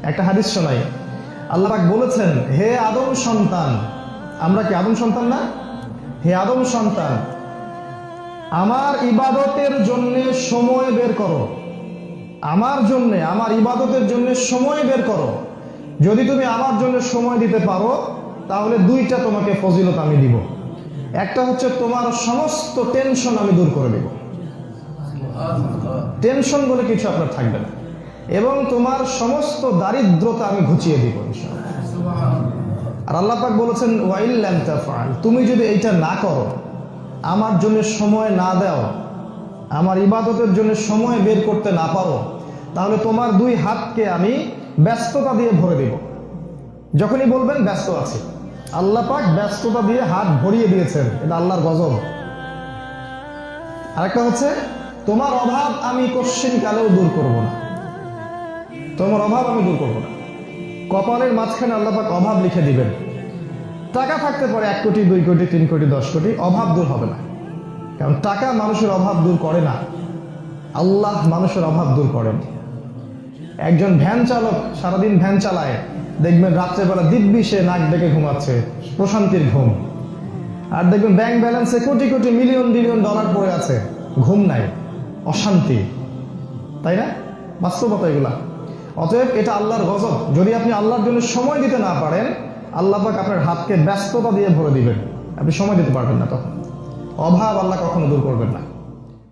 একটা হাদিস শোনাই। আল্লাহ পাক বলেছেন, হে আদম সন্তান, আমরা কি আদম সন্তান না? হে আদম সন্তান, আমার ইবাদতের জন্য সময় বের করো। আমার জন্য, আমার ইবাদতের জন্য সময় বের করো। যদি তুমি আমার জন্য সময় দিতে পারো তাহলে দুইটা তোমাকে ফজিলত আমি দিব। একটা হচ্ছে তোমার সমস্ত টেনশন আমি দূর করে দেব, টেনশন বলে কিছু আপনার থাকবে না, এবং তোমার সমস্ত দারিদ্রতা আমি ঘুচিয়ে দিব ইনশাআল্লাহ। আর আল্লাহ পাক বলেছেন, ওয়াইল লাম তাফআল, তুমি যদি এইটা না করো, আমার জন্য সময় না দাও, আমার ইবাদতের জন্য সময় বের করতে না পারো, তাহলে তোমার দুই হাতকে আমি ব্যস্ততা দিয়ে ভরে দেব। যখনই বলবেন ব্যস্ত আছে, আল্লাহ পাক ব্যস্ততা দিয়ে হাত ভরিয়ে দিয়েছেন, এটা আল্লাহর গজব। আরেকটা হচ্ছে, তোমার অভাব আমি কোশ্চিন কালেও দূর করব না, তোমার অভাব আমি দূর করব না। কপালের মাঝখানে আল্লাহ পাক অভাব লিখে দিবেন। টাকা থাকতে পারে 1 কোটি, 2 কোটি, 3 কোটি, 10 কোটি, অভাব দূর হবে না। কারণ টাকা মানুষের অভাব দূর করে না, আল্লাহ মানুষের অভাব দূর করেন। একজন ভ্যান চালক সারাদিন ভ্যান চালায়, দেখবেন রাত্রেবেলা দিব্যি সে নাক ডেকে ঘুমাচ্ছে, প্রশান্তির ঘুম। আর দেখবেন ব্যাংক ব্যালেন্সে crore crore, million billion dollar পড়ে আছে, ঘুম নাই, অশান্তি। তাই না? বাস্তবতা এগুলা। অতএব এটা আল্লাহর গজব। যদি আপনি আল্লাহর জন্য সময় দিতে না পারেন, আল্লাহ পাক আপনার হাতকে ব্যস্ততা দিয়ে ভরে দিবেন, আপনি সময় দিতে পারবেন না। তখন অভাব আল্লাহ কখনো দূর করবেন না।